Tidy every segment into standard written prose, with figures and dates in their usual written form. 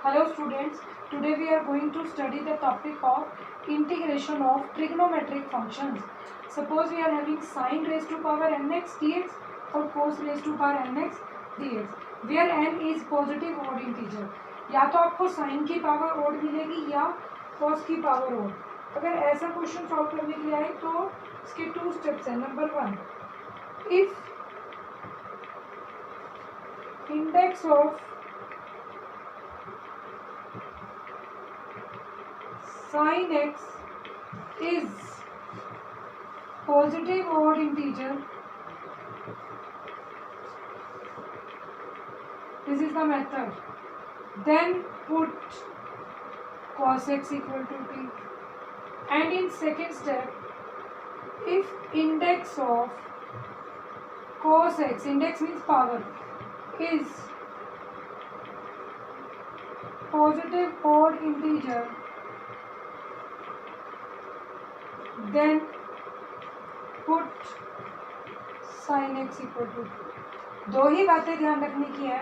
Hello students, today we are going to study the topic of integration of trigonometric functions. Suppose we are having sin raised to power nx dx or cos raised to power nx dx, where n is positive odd integer. या तो आपको sin की power odd मिलेगी या cos की power odd. अगर ऐसा question solve करने के लिए आए तो इसके 2 स्टेप्स हैं. Number 1, if index of sin x is positive odd integer, this is the method, then put cos x equal to t. And in second step, if index of cos x, index means power, is positive odd integer, then put sin x equal to 2. दो ही बातें ध्यान रखने की है.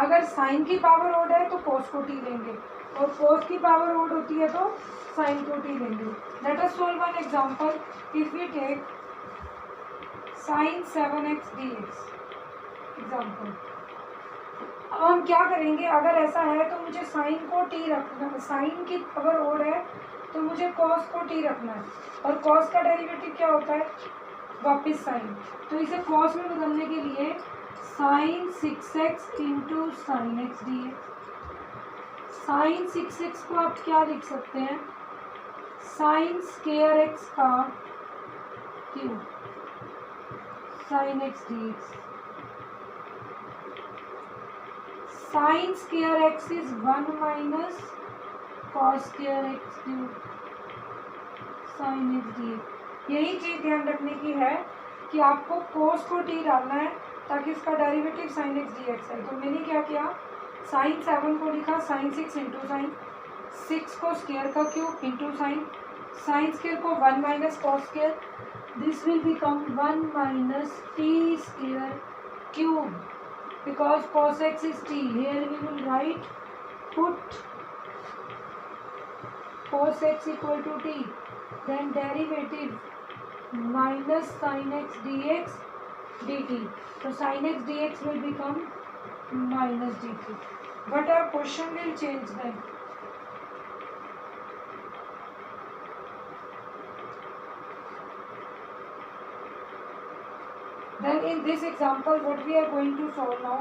अगर sin की power odd है तो cos को t लेंगे और cos की पावर ओड होती है तो sin को t लेंगे. Let us solve one example. If we take sin 7x dx example, अब हम क्या करेंगे, अगर ऐसा है तो मुझे sin को t रखना, sin की पावर ओड है तो मुझे cos को t रखना है और cos का डेरिवेटिव क्या होता है, वापस sin. तो इसे cos में बदलने के लिए sin 6x into sine x d x. Sine 6x को आप क्या लिख सकते हैं, साइन स्केयर x का cube sine x d x. Sine square x is 1 minus cos square x cube sine x d x. यही चीज़ ध्यान रखने की है कि आपको cos को t डालना है ताकि इसका derivative sign x d x है. तो मैंने क्या किया, साइन 7 को लिखा साइन 6 इंटू साइन 6 को स्केयर का cube into sine sine square को 1 minus cos square. This will become 1 minus T square cube because cos x is t. Here we will write put cos x equal to t, then derivative minus sin x dx dt. So sin x dx will become minus dt. But our question will change then. Then in this example what we are going to solve now,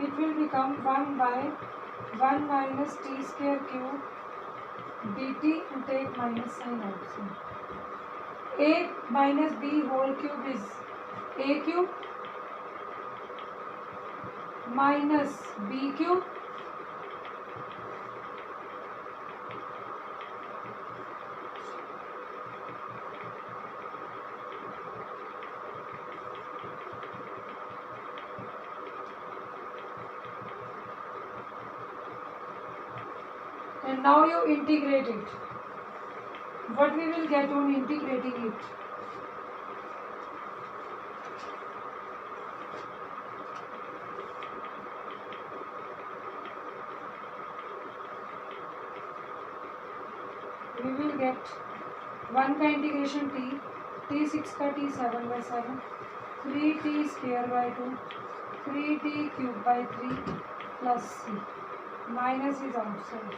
it will become 1 by 1 minus t square cube dt, and take minus sign outside. A minus b whole cube is a cube minus b cube and now you integrate it. What we will get on integrating it? We will get 1 का integration t 6 का t 7 by 7 3t square by 2 3t cube by 3 plus c. Minus is outside.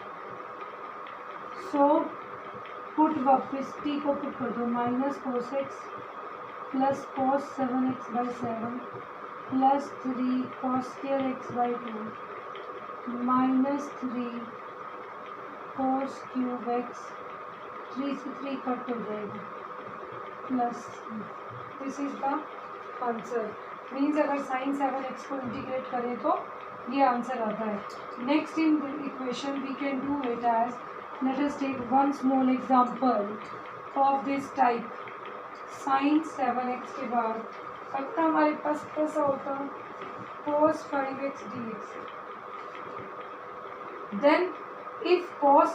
So put वापस t को put कर दो, minus cos x plus cos 7x by 7 plus 3 cos square x by 2 minus 3 cos cube x, 3 से 3 cut हो जाएगा plus. This is the answer. Means अगर sine 7x को integrate करें तो ये आंसर आता है. Next in equation we can do it as, let us take one small example of this type. Sine 7x के बाद पक्का हमारे पास कैसा होता, cos 5x dx. Then if cos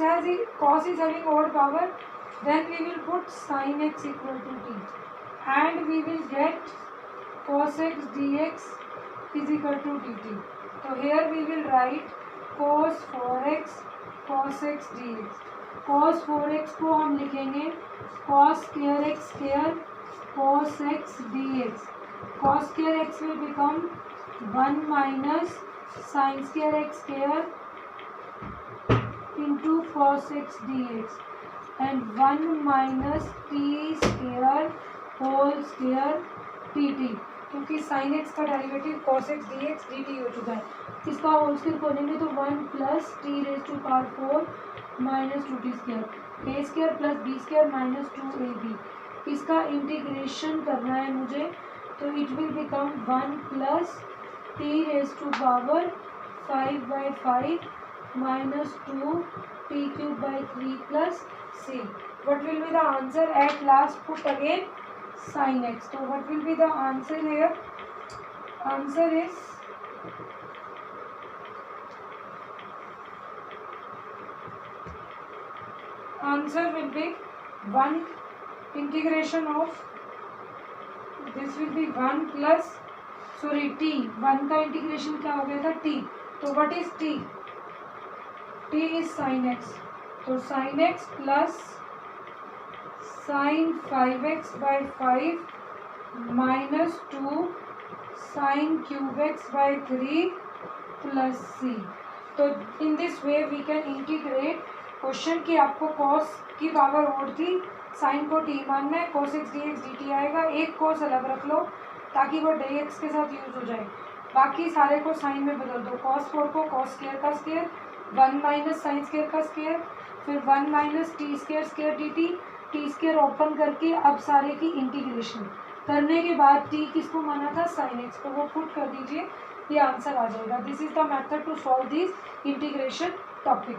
is having odd power, then we will put sin x equal to t and we will get cos x dx is equal to dt. So here we will write cos 4x cos x dx. cos 4x को हम लिखेंगे cos square x square cos x dx. cos square x will become 1 minus sin square x square into cos x dx and 1 minus t square whole square dt, क्योंकि sin x का derivative cos x dx dt हो चुका है. इसका whole square खोलेंगे तो 1 plus t raise to power 4 minus 2t square a square plus b square minus 2ab. इसका integration करना है मुझे, तो it will become 1 plus t raise to power 5/5 minus 2 t cube by 3 plus c. What will be the answer at last? Put again sin x. So what will be the answer here? Answer is will be 1 integration of this will be 1 plus t. 1 का integration क्या हो गया था? t. तो what is t? t is sin x. तो sin x plus sin 5x by 5 minus 2 sin cube x by 3 plus c. तो in this way we can integrate. Question की आपको cos की पावर ओड थी, sin को t मानना है, cos x dx dt आएगा. एक cos अलग रख लो ताकि वो dx के साथ यूज हो जाए. बाकी सारे को साइन में बदल दो. cos 4 को cos स्क्वायर का स्क्वायर, 1 माइनस साइन स्क्वायर का स्क्वायर, फिर 1 minus T square square D T square open करके अब सारे की इंटीग्रेशन करने के बाद टी किसको माना था? साइन एक्स को. वो पुट कर दीजिए, ये आंसर आ जाएगा. This is the method to solve this integration topic.